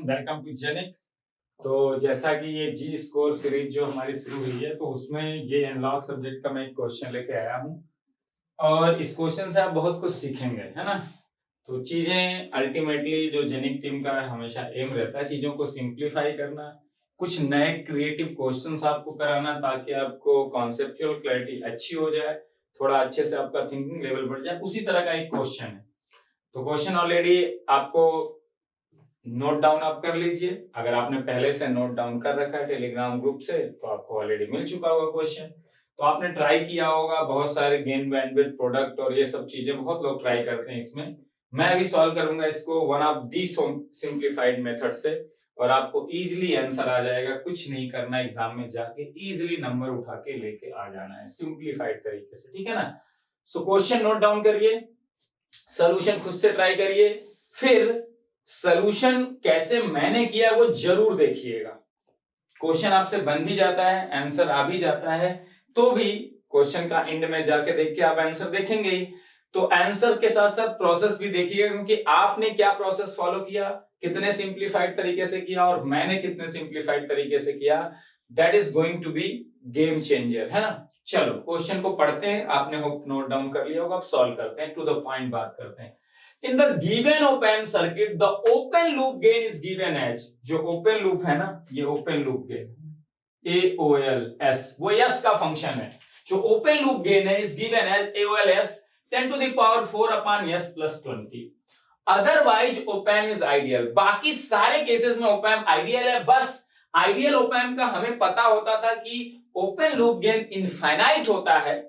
Welcome to genic. तो जैसा कि ये जी स्कोर सीरीज जो हमारी शुरू हुई है, तो उसमें ये एनालॉग सब्जेक्ट का मैं एक क्वेश्चन लेके आया हूँ और इस क्वेश्चन से आप बहुत कुछ सीखेंगे, है ना। तो चीजें अल्टीमेटली जो जेनिक टीम का हमेशा एम रहता है चीजों को सिंप्लीफाई करना, कुछ नए क्रिएटिव क्वेश्चंस आपको कराना ताकि आपको कॉन्सेप्चुअल क्लैरिटी अच्छी हो जाए, थोड़ा अच्छे से आपका थिंकिंग लेवल बढ़ जाए। उसी तरह का एक क्वेश्चन है। तो क्वेश्चन ऑलरेडी आपको नोट डाउन आप कर लीजिए। अगर आपने पहले से नोट डाउन कर रखा है टेलीग्राम ग्रुप से तो आपको ऑलरेडी मिल चुका होगा क्वेश्चन। तो आपने ट्राई किया होगा, बहुत सारे गेन बैंडविड्थ प्रोडक्ट और ये सब चीजें बहुत लोग ट्राई करते हैं इसमें। मैं अभी सॉल्व करूंगा इसको one of the simplified method से और आपको इजीली आंसर आ जाएगा। कुछ नहीं करना, एग्जाम में जाके इजीली नंबर उठा के लेके आ जाना है सिंप्लीफाइड तरीके से, ठीक है ना। सो क्वेश्चन नोट डाउन करिए, सोल्यूशन खुद से ट्राई करिए, फिर सॉल्यूशन कैसे मैंने किया वो जरूर देखिएगा। क्वेश्चन आपसे बन भी जाता है, आंसर आ भी जाता है, तो भी क्वेश्चन का एंड में जाके देख के आप आंसर देखेंगे ही। तो आंसर के साथ साथ प्रोसेस भी देखिएगा, क्योंकि आपने क्या प्रोसेस फॉलो किया, कितने सिंप्लीफाइड तरीके से किया और मैंने कितने सिंप्लीफाइड तरीके से किया। That is going to be game changer, है ना। चलो क्वेश्चन को पढ़ते हैं, आपने होप नोट डाउन कर लिया होगा। अब सॉल्व करते हैं, टू द पॉइंट बात करते हैं। In the given op-amp circuit, the open loop gain is given as, जो open loop है ना, ये open loop gain AOLS, वो S का फंक्शन है। जो open loop gain है is given as AOLS 10 to the power 4 upon S plus 20. Otherwise op-amp is ideal। बाकी सारे केसेस में op-amp आइडियल है। बस आइडियल op-amp का हमें पता होता था कि open loop gain इनफाइनाइट होता है,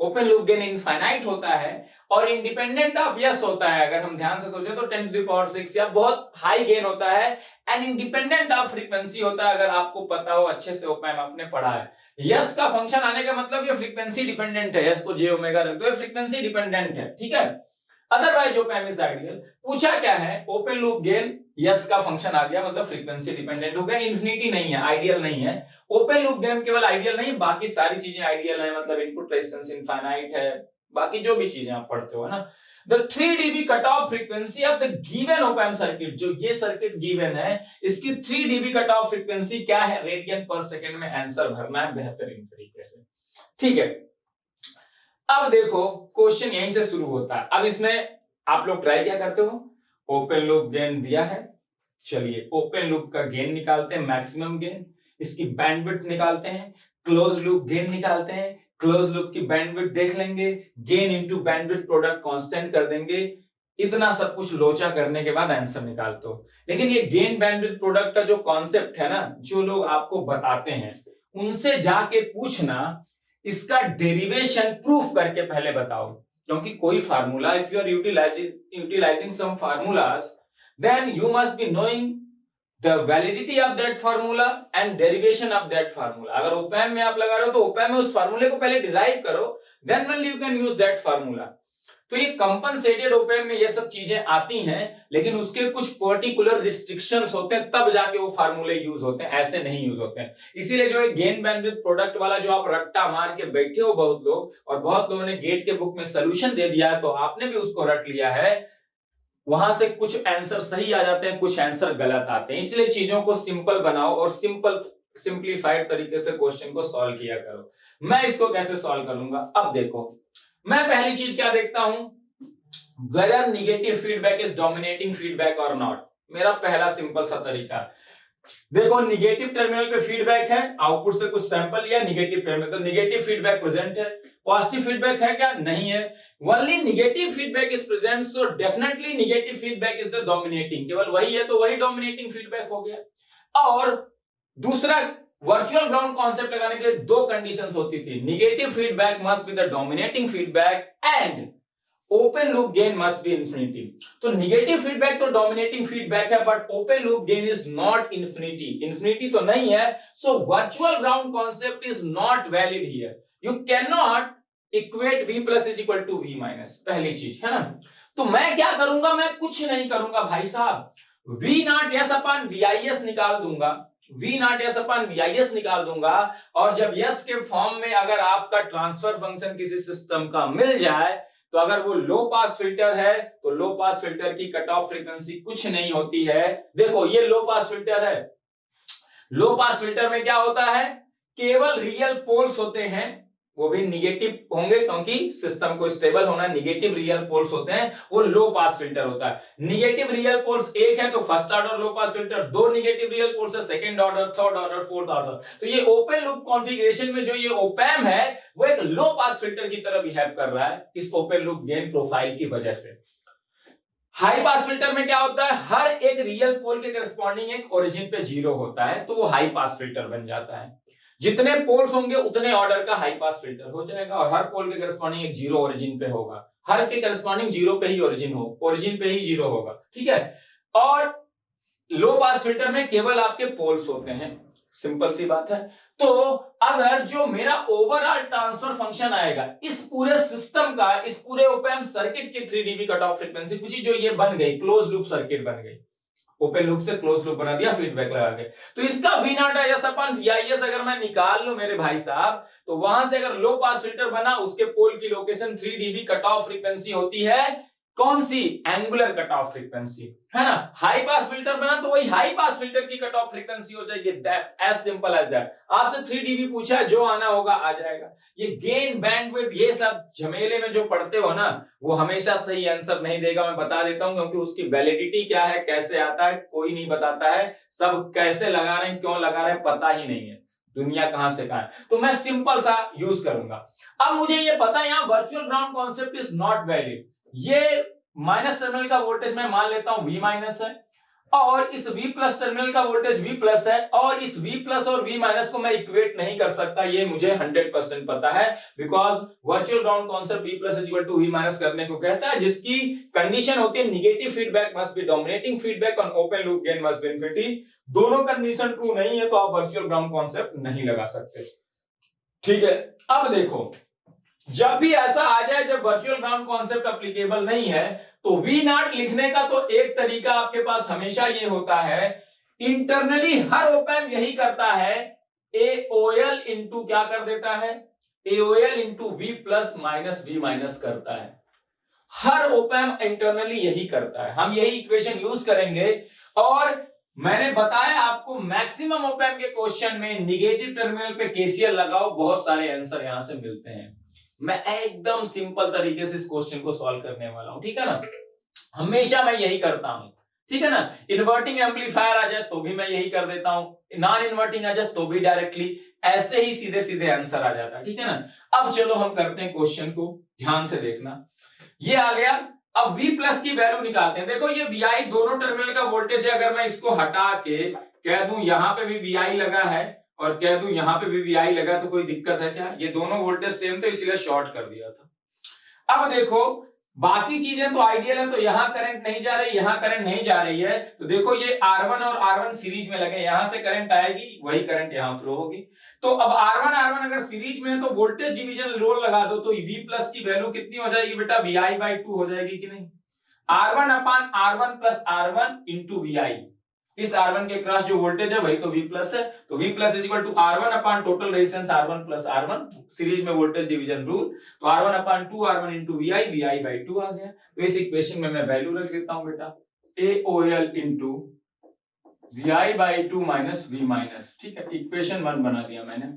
ओपन लूप गेन इनफाइनाइट होता है और इंडिपेंडेंट ऑफ यस होता है। अगर हम ध्यान से सोचें तो 10 to the power 6 या बहुत हाई गेन होता है एंड इंडिपेंडेंट ऑफ फ्रीक्वेंसी होता है। अगर आपको पता हो अच्छे से ओपैम्प आपने पढ़ा है, यस का फंक्शन आने का मतलब ये फ्रीक्वेंसी डिपेंडेंट है। यस को जे ओमेगा रख दो, ये फ्रीक्वेंसी डिपेंडेंट है, ठीक है। Otherwise op-amp is ideal. पूछा क्या है, ओपन लूप गेन यस का फंक्शन आ गया मतलब फ्रीक्वेंसी डिपेंडेंट हो गया, इन्फिनिटी नहीं है, आइडियल नहीं है। ओपन लूप गेन केवल आइडियल नहीं, बाकी सारी चीजें आइडियल है, मतलब इनपुट रेजिस्टेंस इनफाइनाइट है, बाकी जो भी चीजें आप पढ़ते हो, है ना। The 3 dB cut off frequency of the given op-amp circuit, जो ये सर्किट गिवन है इसकी 3 dB कट ऑफ फ्रीक्वेंसी क्या है, रेडियन पर सेकंड में आंसर भरना है बेहतरीन तरीके से, ठीक है। अब देखो क्वेश्चन यहीं से शुरू होता है। अब इसमें आप लोग ट्राई क्या करते हो, ओपन लूप गेन दिया है, चलिए ओपन लूप का गेन निकालते हैं, मैक्सिमम गेन, इसकी बैंडविड्थ निकालते हैं, क्लोज लूप गेन निकालते हैं, क्लोज लूप की बैंडविड्थ देख लेंगे, gain into bandwidth product constant कर देंगे। इतना सब कुछ लोचा करने के बाद आंसर निकाल दो। लेकिन ये गेन बैंडविड्थ प्रोडक्ट का जो कॉन्सेप्ट है ना, जो लोग आपको बताते हैं उनसे जाके पूछना, इसका डेरिवेशन प्रूफ करके पहले बताओ। क्योंकि कोई formula, if you are utilising some formulas, then you must be knowing the validity of that formula and derivation of that formula। अगर op-amp में आप लगा रहे हो तो op-amp में उस फार्मूले को पहले डिराइव करो, then only you can use that formula। तो ये कंपनसेटेड op-amp में ये सब चीजें आती हैं, लेकिन उसके कुछ पर्टिकुलर रिस्ट्रिक्शंस होते हैं, तब जाके वो फार्मूले यूज होते हैं, ऐसे नहीं यूज होते हैं। इसीलिए जो है गेन बैंडविड्थ प्रोडक्ट वाला जो आप रट्टा मार के बैठे हो बहुत लोग, और बहुत लोगों ने गेट के बुक में सोल्यूशन दे दिया है तो आपने भी उसको रट लिया है, वहां से कुछ आंसर सही आ जाते हैं, कुछ आंसर गलत आते हैं। इसलिए चीजों को सिंपल बनाओ और सिंप्लीफाइड तरीके से क्वेश्चन को सॉल्व किया करो। मैं इसको कैसे सॉल्व करूंगा, अब देखो मैं पहली चीज क्या देखता हूं, whether negative feedback is dominating feedback और नॉट। मेरा पहला सिंपल सा तरीका, देखो निगेटिव टर्मिनल पे फीडबैक है, आउटपुट से कुछ सैंपल लिया, निगेटिव टर्मिनल, तो निगेटिव फीडबैक प्रेजेंट है। पॉजिटिव फीडबैक है क्या, नहीं है। Only negative feedback is present, so definitely negative feedback is the dominating, केवल वही है तो वही डोमिनेटिंग फीडबैक हो गया। और दूसरा, वर्चुअल ग्राउंड कॉन्सेप्ट लगाने के लिए दो कंडीशंस होती थी, negative feedback must be the dominating feedback and open loop gain must be infinity. तो निगेटिव फीडबैक तो डोमिनेटिंग फीडबैक है, but open loop gain is not infinity, infinity तो नहीं है। So virtual ground concept is not valid here, you can not equate v plus is equal to v minus, पहली चीज है ना। तो मैं क्या करूंगा, मैं कुछ नहीं करूंगा भाई साहब, v not s upon vis निकाल दूंगा, v not s upon vis निकाल दूंगा। और जब s के फॉर्म में अगर आपका ट्रांसफर फंक्शन किसी सिस्टम का मिल जाए तो अगर वो लो पास फिल्टर है तो लो पास फिल्टर की कट ऑफ फ्रीक्वेंसी कुछ नहीं होती है। देखो ये लो पास फिल्टर है, लो पास फिल्टर में क्या होता है, केवल रियल पोल्स होते हैं, वो भी निगेटिव होंगे क्योंकि सिस्टम को स्टेबल होना, निगेटिव रियल पोल्स होते हैं, वो लो पास फिल्टर होता है। निगेटिव रियल पोल्स एक है तो first order low pass filter, दो निगेटिव रियल पोल्स है second order, third order, fourth order. तो ये ओपन लूप कॉन्फ़िगरेशन में जो ये ओपैम है वो एक लो पास फिल्टर की तरह बिहेव कर रहा है इस ओपन लूप गेन प्रोफाइल की वजह से। हाई पास फिल्टर में क्या होता है, हर एक रियल पोल के करस्पॉन्डिंग एक ओरिजिन पे जीरो होता है, तो वो हाई पास फिल्टर बन जाता है। जितने पोल्स होंगे उतने ऑर्डर का हाई पास फिल्टर हो जाएगा और हर पोल के करस्पॉन्डिंग एक जीरो ओरिजिन पे होगा, हर के करस्पॉन्डिंग जीरो पे ही ओरिजिन पे ही जीरो होगा, ठीक है। और लो पास फिल्टर में केवल आपके पोल्स होते हैं, सिंपल सी बात है। तो अगर जो मेरा ओवरऑल ट्रांसफर फंक्शन आएगा इस पूरे सिस्टम का, इस पूरे ओपैम्प सर्किट की 3 dB कट ऑफ फ्रीक्वेंसी कुछ जो ये बन गई, क्लोज लूप सर्किट बन गई, ओपन लूप से क्लोज लूप बना दिया फीडबैक लगा के, तो इसका V not S upon VIS अगर मैं निकाल लूं मेरे भाई साहब, तो वहां से अगर लो पास फिल्टर बना उसके पोल की location 3 dB cut off frequency होती है, कौन सी, एंगुलर कट ऑफ फ्रीक्वेंसी, है ना। हाई पास फिल्टर बना तो वही हाई पास फिल्टर की कट ऑफ फ्रीक्वेंसी हो जाएगी, that as simple as that. आपसे 3 dB पूछा है, जो आना होगा आ जाएगा। ये गेन बैंडविड्थ ये सब झमेले में जो पढ़ते हो ना, वो हमेशा सही आंसर नहीं देगा, मैं बता देता हूं, क्योंकि उसकी वैलिडिटी क्या है, कैसे आता है, कोई नहीं बताता है। सब कैसे लगा रहे हैं, क्यों लगा रहे हैं, पता ही नहीं है, दुनिया कहां से कहां है। तो मैं सिंपल सा यूज करूंगा। अब मुझे ये पता है यहां virtual ground concept is not valid. ये माइनस टर्मिनल का वोल्टेज मैं मान लेता हूं V माइनस है, और इस V प्लस टर्मिनल का वोल्टेज V प्लस है, और इस V प्लस और V माइनस को मैं इक्वेट नहीं कर सकता, ये मुझे 100% पता है, because virtual ground concept V plus is equal to V minus करने को कहता है, जिसकी कंडीशन होती है negative feedback must be dominating feedback on open loop gain must be infinity. दोनों कंडीशन ट्रू नहीं है तो आप वर्चुअल ग्राउंड कॉन्सेप्ट नहीं लगा सकते, ठीक है। अब देखो, जब भी ऐसा आ जाए जब वर्चुअल ग्राउंड कॉन्सेप्ट एप्लीकेबल नहीं है, तो V नॉट लिखने का तो एक तरीका आपके पास हमेशा ये होता है, इंटरनली हर ओपैम्प यही करता है, AOL इंटू क्या कर देता है, AOL into V plus minus V minus करता है, हर ओपैम्प इंटरनली यही करता है। हम यही इक्वेशन यूज करेंगे, और मैंने बताया आपको मैक्सिमम ओपैम्प के क्वेश्चन में निगेटिव टर्मिनल पे KCL लगाओ, बहुत सारे आंसर यहां से मिलते हैं। मैं एकदम सिंपल तरीके से इस क्वेश्चन को सॉल्व करने वाला हूं, ठीक है ना, हमेशा मैं यही करता हूं, ठीक है ना। इन्वर्टिंग एम्पलीफायर आ जाए तो भी मैं यही कर देता हूं, नॉन इन्वर्टिंग आ जाए तो भी डायरेक्टली, ऐसे ही सीधे सीधे आंसर आ जाता है, ठीक है ना। अब चलो हम करते हैं क्वेश्चन को, ध्यान से देखना, ये आ गया। अब V प्लस की वैल्यू निकालते हैं। देखो ये VI दोनों टर्मिनल का वोल्टेज है, अगर मैं इसको हटा के कह दूं यहां पे भी VI लगा है और कह दूं यहां पे भी VI लगा, तो कोई दिक्कत है क्या, ये दोनों वोल्टेज सेम थे इसलिए शॉर्ट कर दिया था। अब देखो बाकी चीजें तो आइडियल है, तो यहां करंट नहीं जा रही, यहां करंट नहीं जा रही है, तो देखो ये R1 और R1 सीरीज में लगे, यहां से करंट आएगी, वही करंट यहां फ्लो होगी। तो अब R1 अगर सीरीज में है तो वोल्टेज डिवीजन रूल लगा दो, तो V प्लस की वैल्यू कितनी हो जाएगी बेटा, VI/2 हो जाएगी कि नहीं, R1 अपान R1 plus R1 into VI, इस R1 के क्रॉस जो वोल्टेज है वही तो V प्लस है, तो V plus is equal to R1 upon total resistance R1 plus R1, series में वोल्टेज डिवीजन रूल, तो R1 अपान 2 R1 इंटू VI, VI/2 आ गया। तो इस इक्वेशन में मैं वैल्यू रख देता हूं बेटा, AOL into VI/2 minus V minus, ठीक है, इक्वेशन 1 बना दिया मैंने।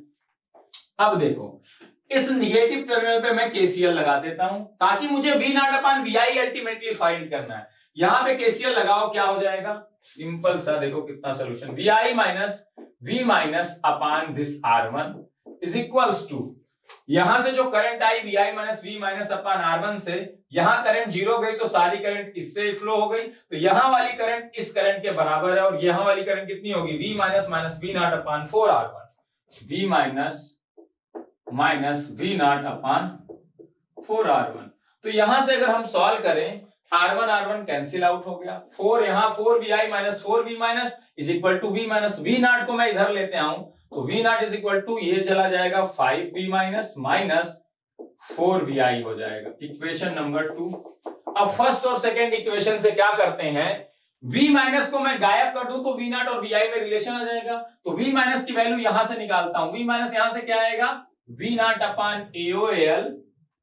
अब देखो इस निगेटिव टर्मिनल पे मैं KCL लगा देता हूं, ताकि मुझे V not upon VI ultimately find करना है। यहां पे KCL लगाओ, क्या हो जाएगा, सिंपल सा, देखो कितना solution, VI minus V minus upon this R1 is equals to, यहां से जो करंट आई VI minus V minus upon R1 से, यहां करंट जीरो गई तो सारी करंट इससे फ्लो हो गई, तो यहां वाली करंट इस करंट के बराबर है, और यहां वाली करंट कितनी होगी, V minus minus V not upon 4R1, V minus minus V not upon 4R1। तो यहां से अगर हम सॉल्व करें, R1 कैंसिल आउट हो गया, 4 यहां 4VI minus 4V minus is equal to V minus V not को मैं इधर लेते आऊं, तो V not is equal to ये चला जाएगा 5V माइनस माइनस 4VI हो जाएगा, इक्वेशन नंबर 2। अब फर्स्ट और सेकंड इक्वेशन से क्या करते हैं, V माइनस को मैं गायब कर दूं तो V नॉट और VI में रिलेशन आ जाएगा, तो V माइनस की वैल्यू यहां से निकालता हूं, V माइनस यहां से क्या आएगा, V नॉट अपान AOL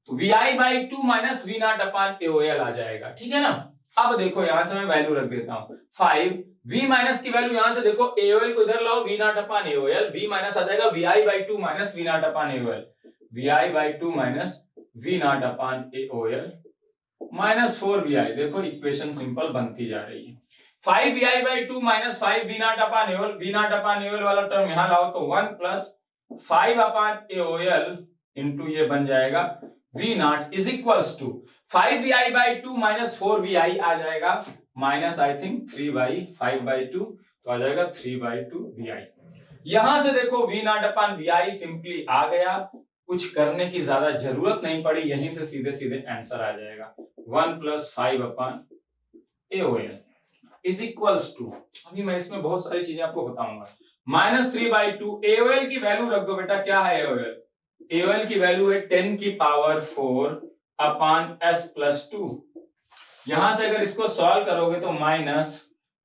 तो VI/2 minus V not upon AOL आ जाएगा, ठीक है ना। अब देखो यहां से मैं वैल्यू रख देता हूं 5, V माइनस की वैल्यू यहां से देखो AOL को इधर लाओ, V not upon AOL, V minus आ जाएगा VI/2 minus V not upon AOL, VI/2 minus V not upon AOL minus 4VI। देखो इक्वेशन सिंपल बनती जा रही है। 5VI/2 minus 5V not upon AOL, V not upon AOL वाला term यहां लाओ तो 1 प्लस 5 अपॉन AOL इंटू ये बन जाएगा V not is equals to 5VI/2 minus 4VI आ जाएगा माइनस आई थिंक 3/5/2, तो आ जाएगा 3/2VI। यहां से देखो V not upon VI simply आ गया, कुछ करने की ज्यादा जरूरत नहीं पड़ी, यहीं से सीधे सीधे आंसर आ जाएगा 1 plus 5 upon AOL is equals to, अभी मैं इसमें बहुत सारी चीजें आपको बताऊंगा, माइनस 3/2। AOL की वैल्यू रख दो बेटा, क्या है AOL? AOL की वैल्यू है 10 की पावर 4 अपॉन S प्लस 2। यहां से अगर इसको सॉल्व करोगे तो माइनस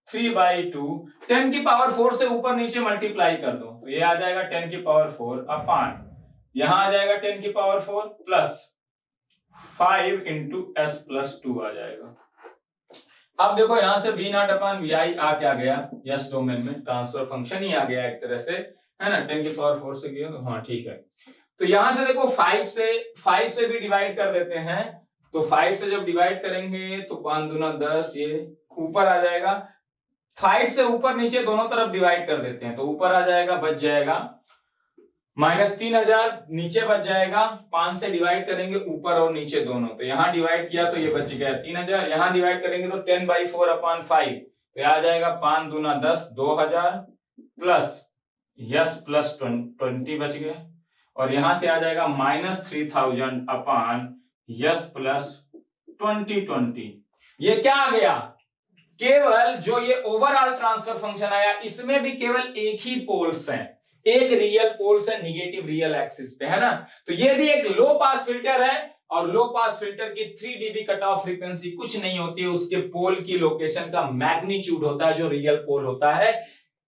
3/2, 10 की पावर 4 से ऊपर नीचे मल्टीप्लाई कर दो तो ये आ जाएगा 10 की पावर 4 अपॉन, यहां आ जाएगा 10 की power 4 plus 5 into S plus 2 आ जाएगा। अब देखो यहां से V नॉट अपॉन VI आ क्या गया, यस डोमेन में ट्रांसफर फंक्शन ही आ गया एक तरह से, है ना, 10 की पावर 4 से किया तो हाँ ठीक है। तो यहां से देखो 5 से भी डिवाइड कर देते हैं, तो 5 से जब डिवाइड करेंगे तो 5 दूना 10, ये ऊपर आ जाएगा। 5 से ऊपर नीचे दोनों तरफ डिवाइड कर देते हैं तो ऊपर आ जाएगा, बच जाएगा माइनस 3000, नीचे बच जाएगा 5 से डिवाइड करेंगे ऊपर और नीचे दोनों, तो यहां डिवाइड किया तो ये बच गया 3000, यहां डिवाइड करेंगे तो 10/4 अपॉन 5, तो आ जाएगा 5 दूना 10, 2000 प्लस यस प्लस 20 बच गए, और यहां से आ जाएगा माइनस 3000 अपॉन यस प्लस 2020। ये क्या आ गया, केवल जो ये ओवरऑल ट्रांसफर फंक्शन आया इसमें भी केवल एक ही पोल्स हैं, एक रियल पोल्स है निगेटिव रियल एक्सिस पे, है ना। तो ये भी एक लो पास फिल्टर है, और लो पास फिल्टर की 3 dB कट ऑफ फ्रीक्वेंसी कुछ नहीं होती है, उसके पोल की लोकेशन का मैग्नीट्यूड होता है जो रियल पोल होता है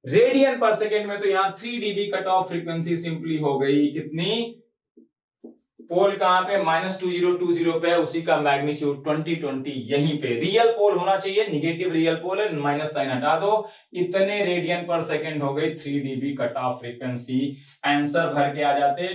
रेडियन पर सेकेंड में। तो यहां 3 dB cut off frequency simply हो गई कितनी, पोल कहां पे -2020 पे है, उसी का मैग्नीट्यूड 2020 यहीं पे। रियल पोल होना चाहिए, निगेटिव रियल पोल है, माइनस साइन हटा दो, इतने रेडियन पर सेकंड हो गई 3 dB cut off frequency. Answer भर के आ जाते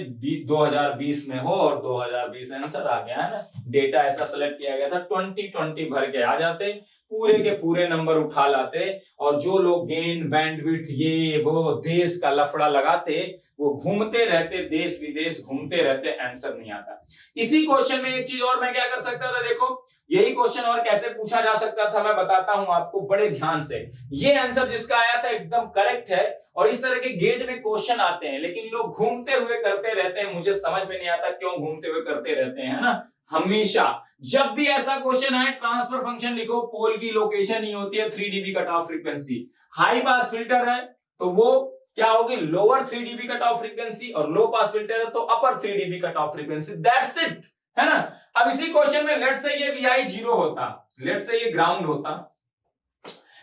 2020 में हो और 2020 आंसर आ गया है ना, डेटा ऐसा सेलेक्ट किया गया था 2020 भर के आ जाते, पूरे के पूरे नंबर उठा लाते, और जो लोग गेन बैंडविड्थ ये वो देश का लफड़ा लगाते वो घूमते रहते, देश विदेश घूमते रहते, आंसर नहीं आता। इसी क्वेश्चन में एक चीज और मैं क्या कर सकता था, देखो यही क्वेश्चन और कैसे पूछा जा सकता था मैं बताता हूं आपको बड़े ध्यान से। ये आंसर जिसका आया था एकदम करेक्ट है, और इस तरह के गेट में क्वेश्चन आते हैं लेकिन लोग घूमते हुए करते रहते हैं, मुझे समझ में नहीं आता क्यों घूमते हुए करते रहते हैं, है ना। हमेशा जब भी ऐसा क्वेश्चन आए ट्रांसफर फंक्शन लिखो, पोल की लोकेशन ही होती है 3 dB cut off frequency. High pass filter है तो वो क्या होगी, lower 3 dB cut off frequency, और लो पास फिल्टर है तो अपर 3 dB cut off frequency, that's it, है ना। अब इसी क्वेश्चन में लेट से ये VI 0 होता, लेट से ये ग्राउंड होता,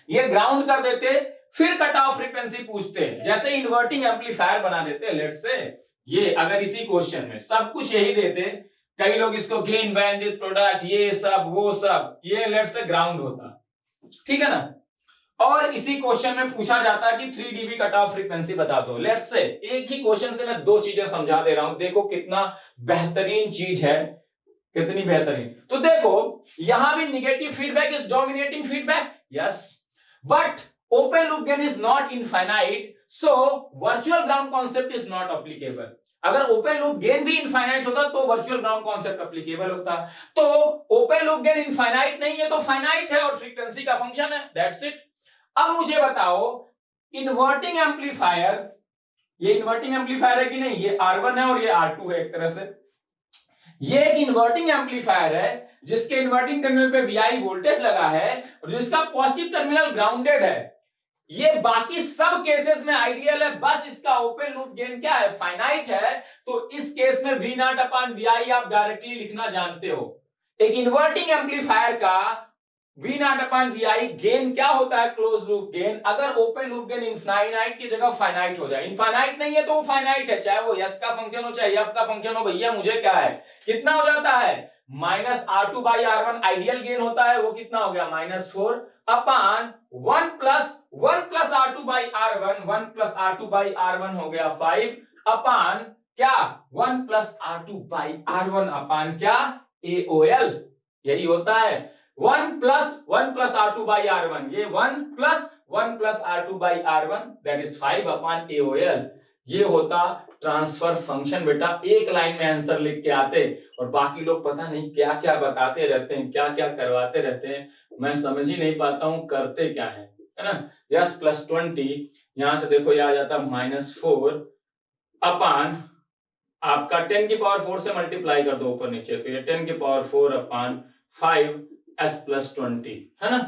ये ग्राउंड कर देते, फिर कट ऑफ फ्रीक्वेंसी पूछते, जैसे इन्वर्टिंग एम्पलीफायर बना देते लेट से। ये अगर इसी क्वेश्चन में सब कुछ यही देते, कई लोग इसको गेन बैंडविड्थ प्रोडक्ट ये सब वो सब, ये लेट से ग्राउंड होता, ठीक है ना। और इसी क्वेश्चन में पूछा जाता कि 3 dB कट ऑफ फ्रीक्वेंसी बता दो, लेट्स से एक ही क्वेश्चन से मैं दो चीजें समझा दे रहा हूं, देखो कितना बेहतरीन चीज है, कितनी बेहतरीन। तो देखो यहां भी negative feedback is dominating feedback, yes, but open loop gain is not infinite, so virtual ground concept is not applicable. अगर ओपन लूप गेन भी इनफाइनाइट होता तो वर्चुअल ग्राउंड कॉन्सेप्ट एप्लीकेबल होता, तो ओपन लूप गेन इनफाइनाइट नहीं है तो finite है और फ्रीक्वेंसी का फंक्शन है, दैट्स इट। अब मुझे बताओ इन्वर्टिंग एम्पलीफायर, ये इन्वर्टिंग एम्पलीफायर है कि नहीं, ये R1 है और ये R2 है एक तरह से, ये एक इन्वर्टिंग एम्पलीफायर है जिसके इन्वर्टिंग टर्मिनल पे VI वोल्टेज लगा है और जिसका पॉजिटिव टर्मिनल ग्राउंडेड है। ये बाकी सब केसेस में आइडियल है, बस इसका ओपन लूप गेन क्या है, फाइनाइट है, तो इस केस में V नॉट अपॉन VI आप डायरेक्टली लिखना जानते हो। एक इन्वर्टिंग एम्पलीफायर का V not upon V I. Gain क्या होता है? Close loop gain. अगर ओपन लूप गेन इनफाइनाइट की जगह फाइनाइट हो जाए, इनफाइनाइट नहीं है तो वो फाइनाइट है, चाहे वो यस का फंक्शन हो चाहे एफ का फंक्शन हो, भैया मुझे क्या है, कितना हो जाता है minus R2 by R1। Ideal gain होता है वो कितना हो गया -4 upon 1 plus R2 by R1, 1 plus R2 by R1 हो गया 5 अपॉन क्या 1 plus R2 by R1 upon क्या AOL। यही होता है 1 प्लस R2 बाई R1, ये 1 plus R2 by R1 that is 5 upon AOL। ये होता ट्रांसफर फंक्शन। बेटा एक लाइन में आंसर लिख के आते और बाकी लोग पता नहीं क्या क्या बताते रहते हैं, क्या क्या करवाते रहते हैं, मैं समझ ही नहीं पाता हूं करते क्या है ना। यस प्लस 20, यहां से देखो ये आ जाता -4 अपॉन आपका 10 की पावर 4 से मल्टीप्लाई कर दो ऊपर नीचे, तो ये 10 की पावर 4 अपॉन 5 s प्लस 20 है ना।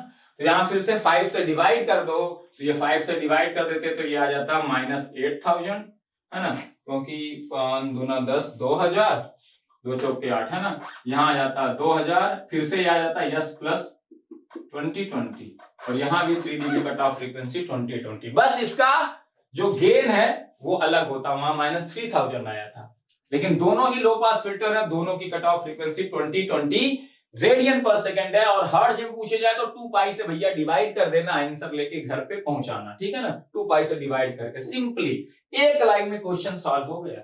तो यहां फिर से 5 से डिवाइड कर दो, तो ये 5 से डिवाइड कर देते तो ये आ जाता -8000 है ना, क्योंकि 5 दूना 10, 2000, 2 चौके 8 है ना। यहाँ आ जाता 2000, फिर से ये आ जाता यस प्लस 2020 और यहाँ भी 3 dB कट ऑफ फ्रीक्वेंसी 2020। बस इसका जो गेन है वो अलग होता, वहां -3000 आया था, लेकिन दोनों ही लो पास फिल्टर है, दोनों की कट ऑफ फ्रीक्वेंसी 2020 रेडियन पर सेकेंड है। और हर्ट्ज में पूछे जाए तो 2 पाई से भैया डिवाइड कर देना, आंसर लेके घर पे पहुंचाना, ठीक है ना। 2 पाई से डिवाइड करके सिंपली एक लाइन में क्वेश्चन सॉल्व हो गया।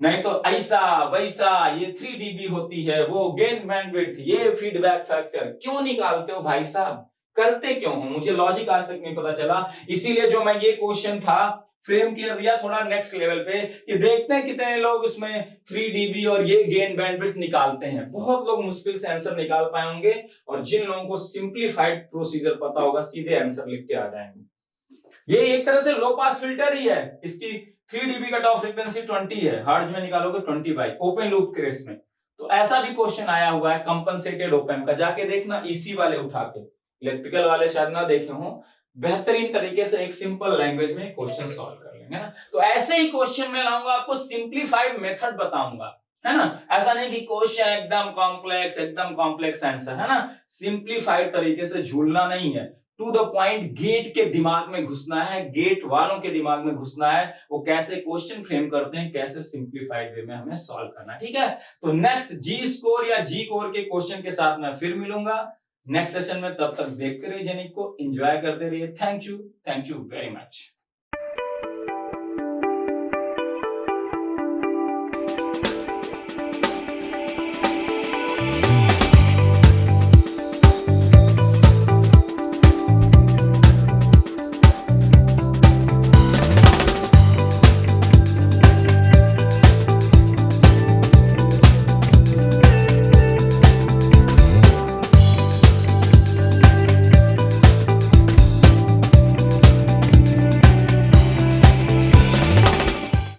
नहीं तो ऐसा वैसा, ये 3 dB होती है, वो गेन बैंडविड्थ, ये फीडबैक फैक्टर, क्यों निकालते हो भाई साहब, करते क्यों हो, मुझे लॉजिक आज तक नहीं पता चला। इसीलिए जो मैं ये क्वेश्चन था फ्रेम कर दिया थोड़ा नेक्स्ट लेवल पे, कि देखते हैं कितने लोग उसमें 3 dB और ये गेन बैंडविड्थ निकालते हैं। बहुत लोग मुश्किल से आंसर निकाल पाए होंगे, और जिन लोगों को सिंप्लीफाइड प्रोसीजर पता होगा सीधे आंसर लिख के आ जाएंगे। ये एक तरह से लो पास फिल्टर ही है, इसकी 3 dB कट ऑफ फ्रीक्वेंसी 20 है, हर्ट्ज में निकालोगे 20 बाई ओपन लूप केस में। तो ऐसा भी क्वेश्चन आया हुआ है कंपनसेटेड ओपन का, जाके देखना ईसी वाले उठा के, इलेक्ट्रिकल वाले शायद ना देखे हो, बेहतरीन तरीके से एक सिंपल लैंग्वेज में क्वेश्चन सॉल्व कर लेंगे ना। तो ऐसे ही क्वेश्चन में लाऊंगा, आपको सिंप्लीफाइड मेथड बताऊंगा, है ना। ऐसा नहीं कि क्वेश्चन एकदम कॉम्प्लेक्स आंसर, है ना। सिंप्लीफाइड तरीके से झूलना नहीं है, टू द पॉइंट गेट के दिमाग में घुसना है, गेट वालों के दिमाग में घुसना है, वो कैसे क्वेश्चन फ्रेम करते हैं, कैसे सिंप्लीफाइड वे में हमें सॉल्व करना है, ठीक है। तो नेक्स्ट जी स्कोर या जी कोर के क्वेश्चन के साथ मैं फिर मिलूंगा नेक्स्ट सेशन में। तब तक देखते रहिए जेनिक को, एंजॉय करते रहिए। Thank you very much.